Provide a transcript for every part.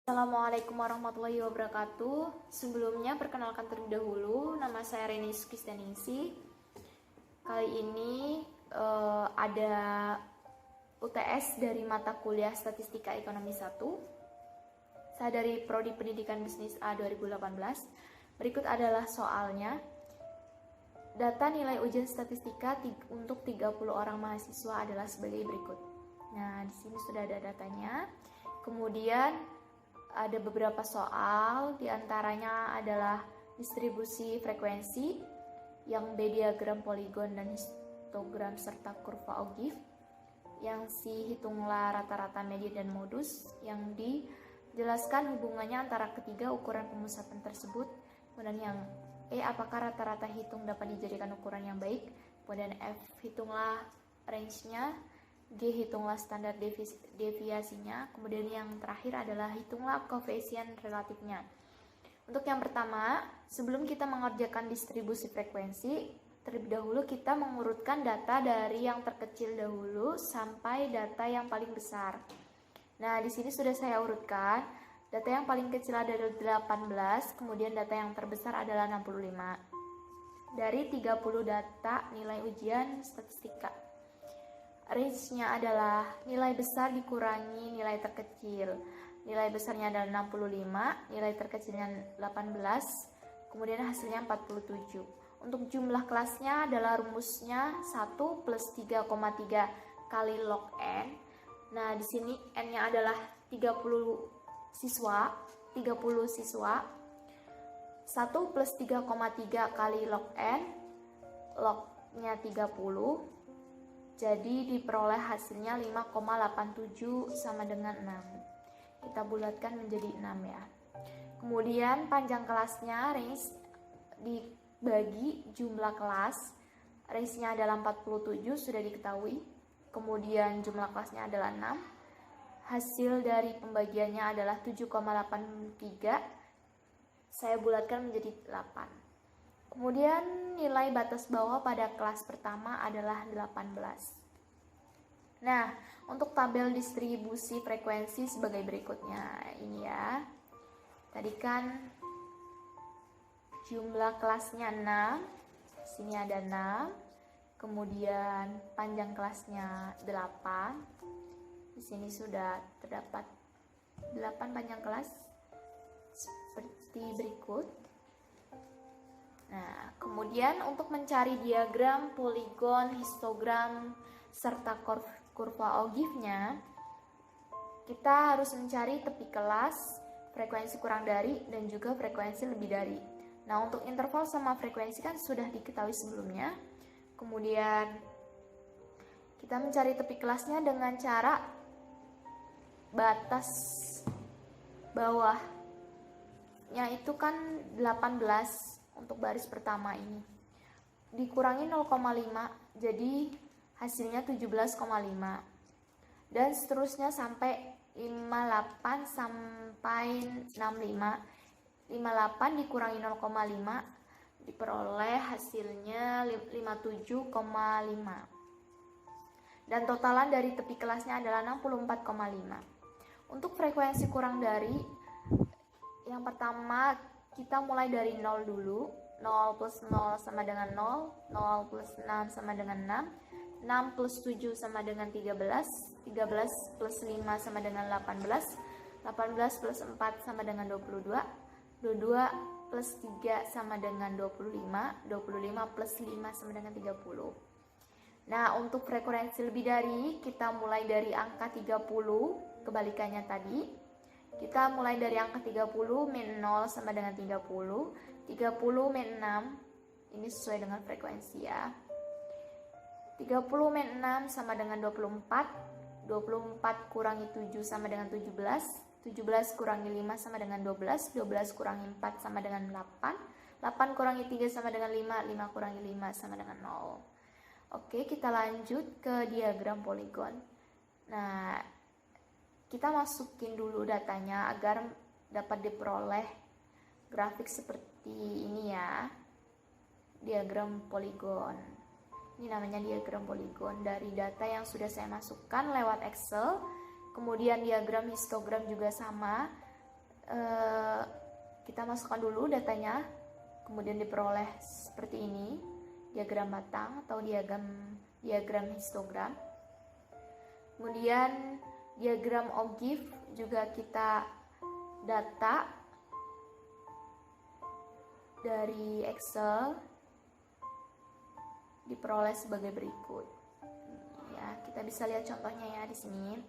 Assalamualaikum warahmatullahi wabarakatuh. Sebelumnya perkenalkan terlebih dahulu, nama saya Renis Kristianingsih. Kali ini ada UTS dari mata kuliah Statistika Ekonomi 1. Saya dari Prodi Pendidikan Bisnis A 2018. Berikut adalah soalnya. Data nilai ujian statistika untuk 30 orang mahasiswa adalah sebagai berikut. Nah, di sini sudah ada datanya. Kemudian ada beberapa soal, diantaranya adalah distribusi frekuensi yang B diagram poligon dan histogram serta kurva Ogive, yang C hitunglah rata-rata median dan modus, yang D jelaskan hubungannya antara ketiga ukuran pemusatan tersebut, kemudian yang E apakah rata-rata hitung dapat dijadikan ukuran yang baik, kemudian F hitunglah range-nya, G hitunglah standar deviasinya, kemudian yang terakhir adalah hitunglah koefisien relatifnya. Untuk yang pertama, sebelum kita mengerjakan distribusi frekuensi, terlebih dahulu kita mengurutkan data dari yang terkecil dahulu sampai data yang paling besar. Nah, di sini sudah saya urutkan. Data yang paling kecil adalah 18, kemudian data yang terbesar adalah 65. Dari 30 data nilai ujian statistika. Range-nya adalah nilai besar dikurangi nilai terkecil. Nilai besarnya adalah 65, nilai terkecilnya 18, kemudian hasilnya 47. Untuk jumlah kelasnya adalah rumusnya 1 plus 3,3 kali log N. Nah, di sini N-nya adalah 30 siswa. 1 plus 3,3 kali log N, log-nya 30. Jadi diperoleh hasilnya 5,87 sama dengan 6. Kita bulatkan menjadi 6 ya. Kemudian panjang kelasnya range dibagi jumlah kelas. Range-nya adalah 47 sudah diketahui. Kemudian jumlah kelasnya adalah 6. Hasil dari pembagiannya adalah 7,83. Saya bulatkan menjadi 8. Kemudian nilai batas bawah pada kelas pertama adalah 18. Nah, untuk tabel distribusi frekuensi sebagai berikutnya. Ini ya. Tadi kan jumlah kelasnya 6. Sini ada 6. Kemudian panjang kelasnya 8. Di sini sudah terdapat 8 panjang kelas seperti berikut. Nah, kemudian untuk mencari diagram, poligon, histogram, serta kurva Ogive-nya, kita harus mencari tepi kelas, frekuensi kurang dari, dan juga frekuensi lebih dari. Nah, untuk interval sama frekuensi kan sudah diketahui sebelumnya. Kemudian kita mencari tepi kelasnya dengan cara batas bawahnya itu kan 18. Untuk baris pertama ini dikurangi 0,5, jadi hasilnya 17,5, dan seterusnya sampai 58 sampai 65. 58 dikurangi 0,5 diperoleh hasilnya 57,5, dan totalan dari tepi kelasnya adalah 64,5. Untuk frekuensi kurang dari, yang pertama kita mulai dari 0 dulu. 0 plus 0 sama dengan 0, 0 plus 6 sama dengan 6, 6 plus 7 sama dengan 13, 13 plus 5 sama dengan 18, 18 plus 4 sama dengan 22, 22 plus 3 sama dengan 25, 25 plus 5 sama dengan 30. Nah, untuk frekuensi lebih dari, kita mulai dari angka 30, kebalikannya tadi. Kita mulai dari angka 30 min 0 sama dengan 30. 30 min 6, ini sesuai dengan frekuensi ya. 30 min 6 sama dengan 24. 24 kurangi 7 sama dengan 17. 17 kurangi 5 sama dengan 12. 12 kurangi 4 sama dengan 8. 8 kurangi 3 sama dengan 5. 5 kurangi 5 sama dengan 0. Oke, kita lanjut ke diagram poligon. Nah, kita masukin dulu datanya agar dapat diperoleh grafik seperti ini ya. Diagram poligon. Ini namanya diagram poligon dari data yang sudah saya masukkan lewat Excel. Kemudian diagram histogram juga sama. Kita masukkan dulu datanya, kemudian diperoleh seperti ini, diagram batang atau diagram histogram. Kemudian diagram OGIF juga kita data dari Excel, diperoleh sebagai berikut. Ya, kita bisa lihat contohnya ya di sini.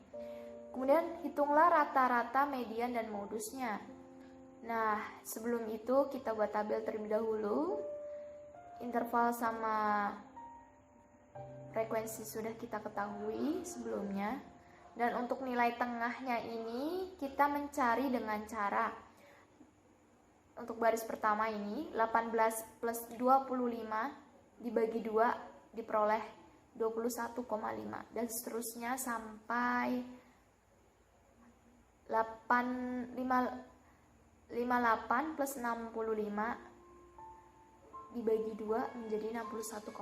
Kemudian hitunglah rata-rata, median, dan modusnya. Nah, sebelum itu kita buat tabel terlebih dahulu. Interval sama frekuensi sudah kita ketahui sebelumnya. Dan untuk nilai tengahnya ini kita mencari dengan cara, untuk baris pertama ini 18 plus 25 dibagi 2 diperoleh 21,5, dan seterusnya sampai 58 plus 65 dibagi 2 menjadi 61,5.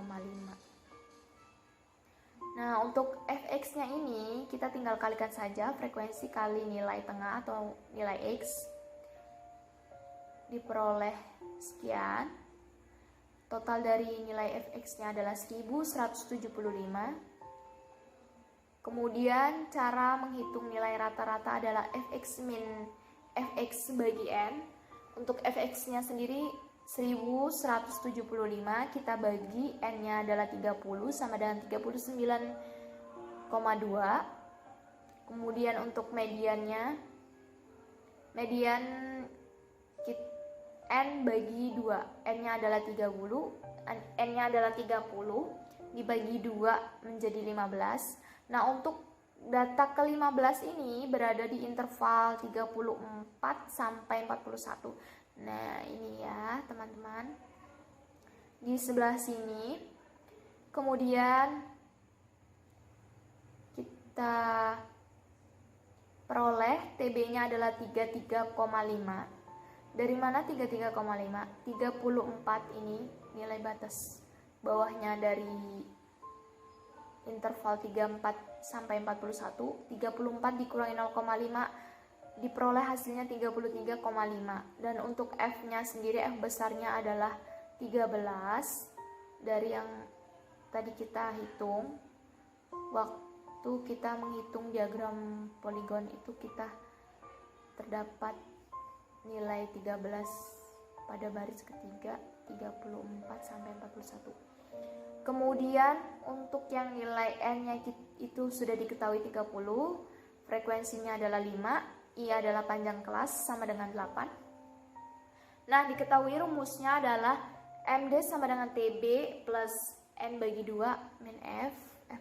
Nah, untuk fx-nya ini kita tinggal kalikan saja frekuensi kali nilai tengah atau nilai x, diperoleh sekian. Total dari nilai fx-nya adalah 1175. Kemudian cara menghitung nilai rata-rata adalah fx min fx bagi n. Untuk fx-nya sendiri 1175 kita bagi n-nya adalah 30 sama dengan 39,2. Kemudian untuk median n bagi 2, n-nya adalah 30, n-nya adalah 30 dibagi 2 menjadi 15. Nah, untuk data ke-15 ini berada di interval 34 sampai 41. Nah, ini ya teman-teman, di sebelah sini. Kemudian kita peroleh TB-nya adalah 33,5. Dari mana 33,5? 34 ini nilai batas bawahnya dari interval 34 sampai 41. 34 dikurangi 0,5 diperoleh hasilnya 33,5. Dan untuk F-nya sendiri, F besarnya adalah 13 dari yang tadi kita hitung. Waktu kita menghitung diagram poligon itu kita terdapat nilai 13 pada baris ketiga, 34 sampai 41. Kemudian untuk yang nilai N-nya itu sudah diketahui 30, frekuensinya adalah 5, I adalah panjang kelas sama dengan 8. Nah, diketahui rumusnya adalah MD sama dengan TB plus N bagi 2 min F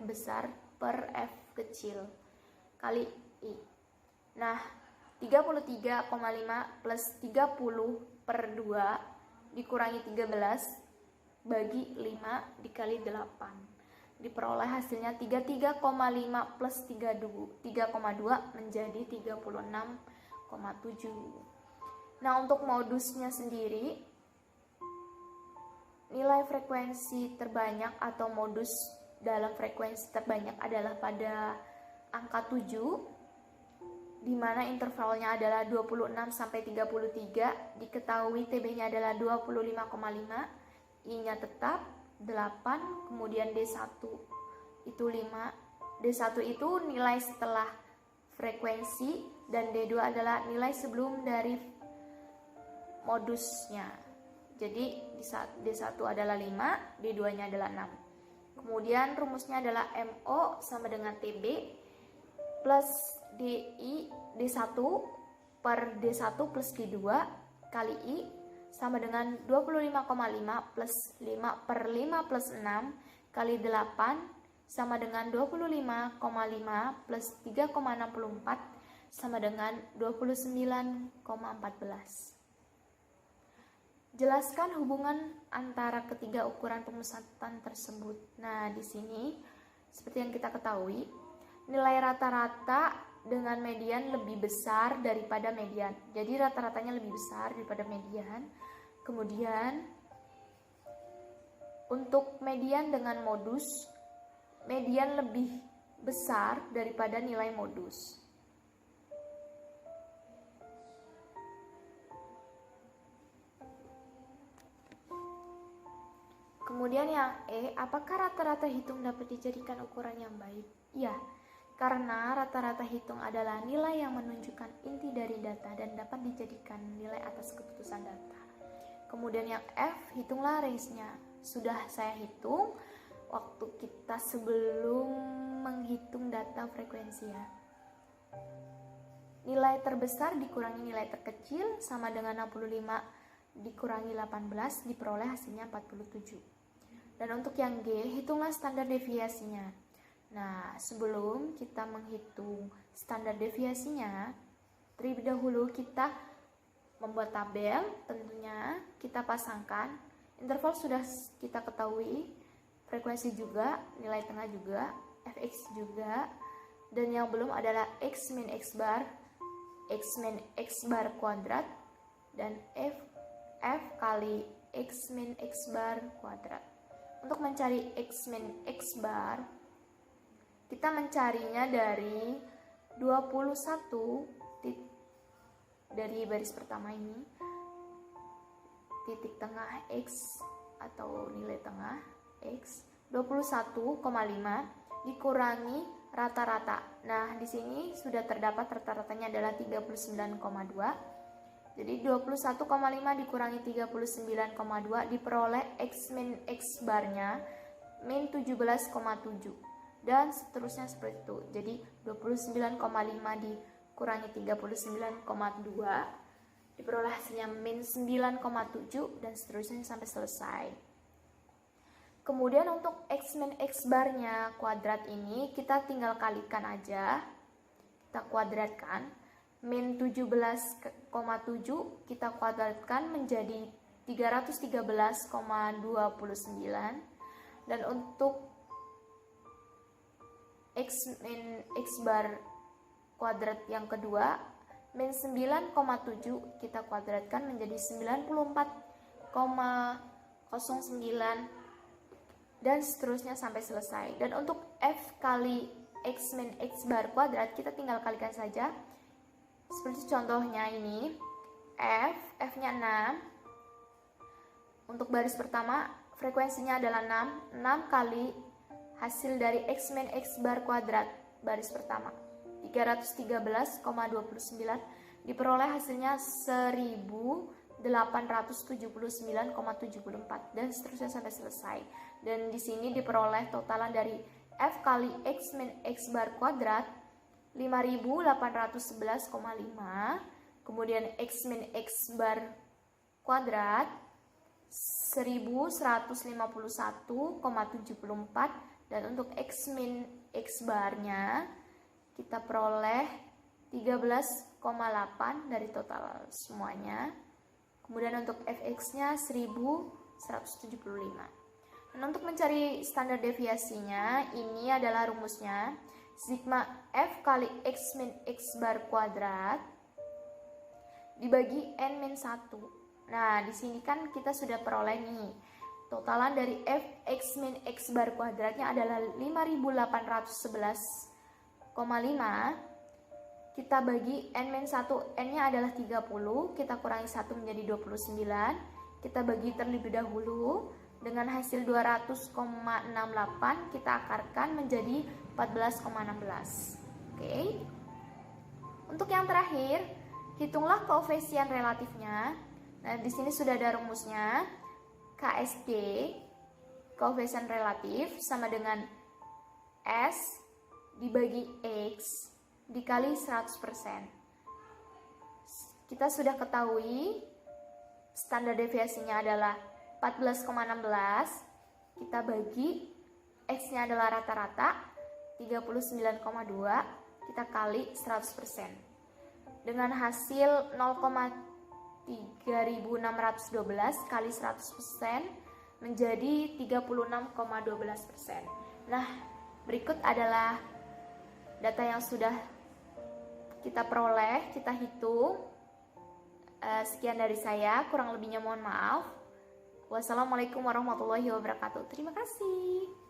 besar per F kecil kali I. Nah, 33,5 plus 30 per 2 dikurangi 13 bagi 5 dikali 8. Diperoleh hasilnya 33,5 plus 3,2 menjadi 36,7. Nah, untuk modusnya sendiri, nilai frekuensi terbanyak atau modus dalam frekuensi terbanyak adalah pada angka 7, di mana intervalnya adalah 26 sampai 33, diketahui TB-nya adalah 25,5, I-nya tetap 8, kemudian D1 itu 5. D1 itu nilai setelah frekuensi dan D2 adalah nilai sebelum dari modusnya. Jadi D1 adalah 5, D2-nya adalah 6. Kemudian rumusnya adalah MO sama dengan TB plus DI D1 per D1 plus D2 kali I sama dengan 25,5 plus 5 per 5 plus 6 kali 8 sama dengan 25,5 plus 3,64 sama dengan 29,14. Jelaskan hubungan antara ketiga ukuran pemusatan tersebut. Nah, di sini seperti yang kita ketahui, nilai rata-rata dengan median lebih besar daripada median. Jadi rata-ratanya lebih besar daripada median. Kemudian untuk median dengan modus, median lebih besar daripada nilai modus. Kemudian yang E, apakah rata-rata hitung dapat dijadikan ukuran yang baik? Ya, karena rata-rata hitung adalah nilai yang menunjukkan inti dari data dan dapat dijadikan nilai atas keputusan data. Kemudian yang F, hitunglah range-nya. Sudah saya hitung waktu kita sebelum menghitung data frekuensi ya. Nilai terbesar dikurangi nilai terkecil sama dengan 65 dikurangi 18 diperoleh hasilnya 47. Dan untuk yang G, hitunglah standar deviasinya. Nah, sebelum kita menghitung standar deviasinya, terlebih dahulu kita membuat tabel, tentunya kita pasangkan. Interval sudah kita ketahui, frekuensi juga, nilai tengah juga, fx juga, dan yang belum adalah x min x bar kuadrat, dan f kali x min x bar kuadrat. Untuk mencari x min x bar, kita mencarinya dari 21 dari baris pertama ini, titik tengah x atau nilai tengah x 21,5 dikurangi rata-rata. Nah, di sini sudah terdapat rata-ratanya adalah 39,2. Jadi 21,5 dikurangi 39,2 diperoleh x min x barnya min 17,7 dan seterusnya seperti itu. Jadi 29,5 dikurangi 39,2 diperoleh hasilnya min 9,7 dan seterusnya sampai selesai. Kemudian untuk x min x barnya kuadrat ini kita tinggal kalikan aja, kita kuadratkan. Min 17,7 kita kuadratkan menjadi 313,29, dan untuk x min x bar kuadrat yang kedua min 9,7 kita kuadratkan menjadi 94,09 dan seterusnya sampai selesai. Dan untuk f kali x min x bar kuadrat kita tinggal kalikan saja. Seperti contohnya ini, f-nya 6. Untuk baris pertama, frekuensinya adalah 6 kali hasil dari x min x bar kuadrat baris pertama, 313,29 diperoleh hasilnya 1879,74 dan seterusnya sampai selesai. Dan di sini diperoleh totalan dari f kali x min x bar kuadrat 5811,5, kemudian x min x bar kuadrat 1151,74, dan untuk x min x barnya kita peroleh 13,8 dari total semuanya. Kemudian untuk fx-nya 1175. Dan untuk mencari standar deviasinya, ini adalah rumusnya. Sigma f kali x min x bar kuadrat dibagi n min 1. Nah, di sini kan kita sudah peroleh nih. Totalan dari f x min x bar kuadratnya adalah 5811,5. Kita bagi n min 1, n-nya adalah 30, kita kurangi 1 menjadi 29. Kita bagi terlebih dahulu. Dengan hasil 200,68 kita akarkan menjadi 14,16. Oke. Untuk yang terakhir, hitunglah koefisien relatifnya. Nah, di sini sudah ada rumusnya. KSD, koefisien relatif, sama dengan S dibagi X dikali 100%. Kita sudah ketahui standar deviasinya adalah 14,16, kita bagi X-nya adalah rata-rata 39,2, kita kali 100%. Dengan hasil 0,3612 kali 100% menjadi 36,12%. Nah, berikut adalah data yang sudah kita peroleh, kita hitung. Sekian dari saya, kurang lebihnya mohon maaf. Wassalamualaikum warahmatullahi wabarakatuh. Terima kasih.